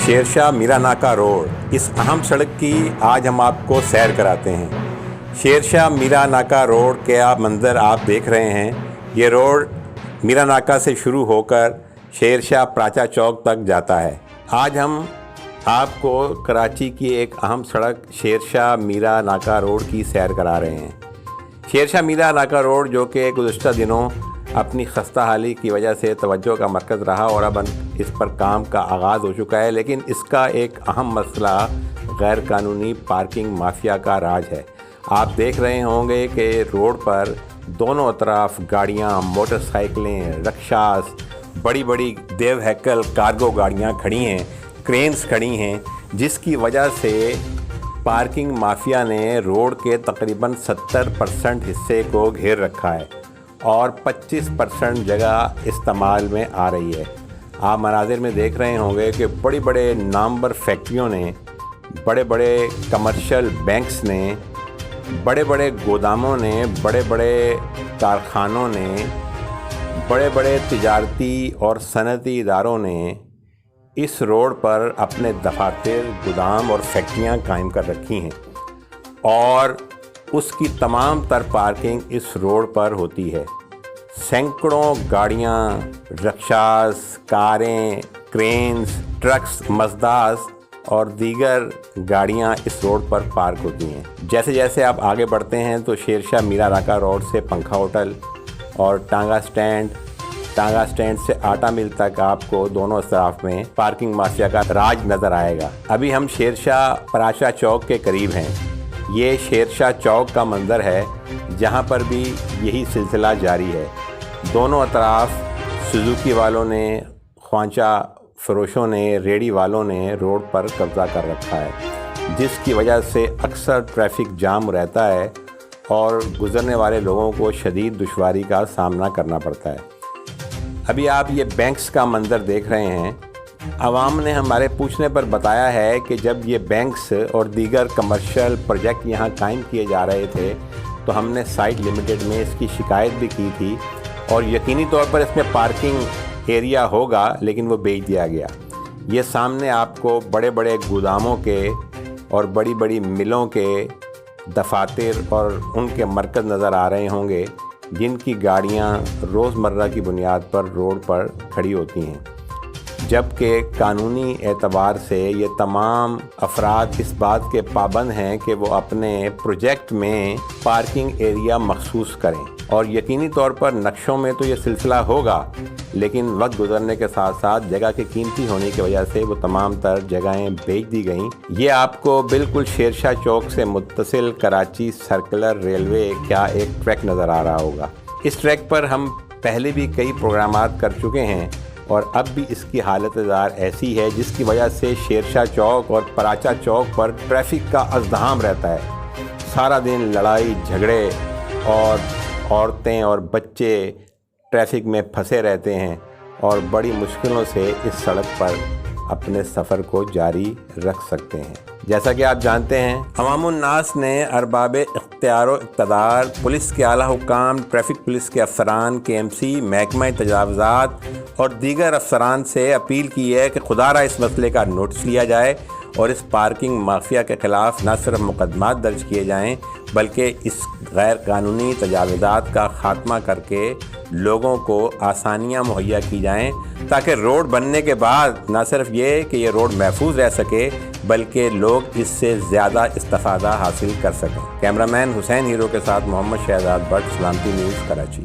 شیرشاہ میرا ناکہ روڈ، اس اہم سڑک کی آج ہم آپ کو سیر کراتے ہیں۔ شیرشاہ میرا ناکہ روڈ کے منظر آپ دیکھ رہے ہیں۔ یہ روڈ میرا ناکہ سے شروع ہو کر شیرشاہ پراچا چوک تک جاتا ہے۔ آج ہم آپ کو کراچی کی ایک اہم سڑک شیرشاہ میرا ناکہ روڈ کی سیر کرا رہے ہیں۔ شیرشاہ میرا ناکہ روڈ جو کہ گزشتہ دنوں اپنی خستہ حالی کی وجہ سے توجہ کا مرکز رہا اور اب اس پر کام کا آغاز ہو چکا ہے، لیکن اس کا ایک اہم مسئلہ غیر قانونی پارکنگ مافیا کا راج ہے۔ آپ دیکھ رہے ہوں گے کہ روڈ پر دونوں طرف گاڑیاں، موٹر سائیکلیں، رکشاز، بڑی بڑی دیو ہیکل کارگو گاڑیاں کھڑی ہیں، کرینز کھڑی ہیں، جس کی وجہ سے پارکنگ مافیا نے روڈ کے تقریباً 70% حصے کو گھیر رکھا ہے اور 25% جگہ استعمال میں آ رہی ہے۔ آپ مناظر میں دیکھ رہے ہوں گے کہ بڑی بڑے نامور فیکٹریوں نے، بڑے بڑے کمرشل بینکس نے، بڑے بڑے گوداموں نے، بڑے بڑے کارخانوں نے، بڑے بڑے تجارتی اور صنعتی اداروں نے اس روڈ پر اپنے دفاتر، گودام اور فیکٹریاں قائم کر رکھی ہیں اور اس کی تمام تر پارکنگ اس روڈ پر ہوتی ہے۔ سینکڑوں گاڑیاں، رکشاز، کاریں، کرینز، ٹرکس، مزداز اور دیگر گاڑیاں اس روڈ پر پارک ہوتی ہیں۔ جیسے جیسے آپ آگے بڑھتے ہیں تو شیرشاہ میرا ناکہ روڈ سے پنکھا ہوٹل اور ٹانگا سٹینڈ سے آٹا مل تک آپ کو دونوں اطراف میں پارکنگ مافیا کا راج نظر آئے گا۔ ابھی ہم شیرشاہ پراچا چوک کے قریب ہیں۔ یہ شیرشاہ چوک کا منظر ہے جہاں پر بھی یہی سلسلہ جاری ہے۔ دونوں اطراف سوزوکی والوں نے، خوانچہ فروشوں نے، ریڑھی والوں نے روڈ پر قبضہ کر رکھا ہے، جس کی وجہ سے اکثر ٹریفک جام رہتا ہے اور گزرنے والے لوگوں کو شدید دشواری کا سامنا کرنا پڑتا ہے۔ ابھی آپ یہ بینکس کا منظر دیکھ رہے ہیں۔ عوام نے ہمارے پوچھنے پر بتایا ہے کہ جب یہ بینکس اور دیگر کمرشل پروجیکٹ یہاں قائم کیے جا رہے تھے تو ہم نے سائٹ لمیٹڈ میں اس کی شکایت بھی کی تھی اور یقینی طور پر اس میں پارکنگ ایریا ہوگا، لیکن وہ بیچ دیا گیا۔ یہ سامنے آپ کو بڑے بڑے گوداموں کے اور بڑی بڑی ملوں کے دفاتر اور ان کے مرکز نظر آ رہے ہوں گے، جن کی گاڑیاں روزمرہ کی بنیاد پر روڈ پر کھڑی ہوتی ہیں، جبکہ قانونی اعتبار سے یہ تمام افراد اس بات کے پابند ہیں کہ وہ اپنے پروجیکٹ میں پارکنگ ایریا مخصوص کریں، اور یقینی طور پر نقشوں میں تو یہ سلسلہ ہوگا، لیکن وقت گزرنے کے ساتھ ساتھ جگہ کے قیمتی ہونے کی وجہ سے وہ تمام تر جگہیں بیچ دی گئیں۔ یہ آپ کو بالکل شیرشاہ چوک سے متصل کراچی سرکلر ریلوے کا ایک ٹریک نظر آ رہا ہوگا۔ اس ٹریک پر ہم پہلے بھی کئی پروگرامات کر چکے ہیں اور اب بھی اس کی حالت زار ایسی ہے جس کی وجہ سے شیرشاہ چوک اور پراچا چوک پر ٹریفک کا ازدحام رہتا ہے۔ سارا دن لڑائی جھگڑے اور عورتیں اور بچے ٹریفک میں پھنسے رہتے ہیں اور بڑی مشکلوں سے اس سڑک پر اپنے سفر کو جاری رکھ سکتے ہیں۔ جیسا کہ آپ جانتے ہیں، عوام الناس نے ارباب اختیار و اقتدار، پولیس کے اعلیٰ حکام، ٹریفک پولیس کے افسران، KMC، محکمہ تجاوزات اور دیگر افسران سے اپیل کی ہے کہ خدارہ اس مسئلے کا نوٹس لیا جائے اور اس پارکنگ مافیا کے خلاف نہ صرف مقدمات درج کیے جائیں بلکہ اس غیر قانونی تجاوزات کا خاتمہ کر کے لوگوں کو آسانیاں مہیا کی جائیں، تاکہ روڈ بننے کے بعد نہ صرف یہ کہ یہ روڈ محفوظ رہ سکے بلکہ لوگ اس سے زیادہ استفادہ حاصل کر سکیں۔ کیمرہ مین حسین ہیرو کے ساتھ محمد شہزاد بٹ، سلامتی نیوز، کراچی۔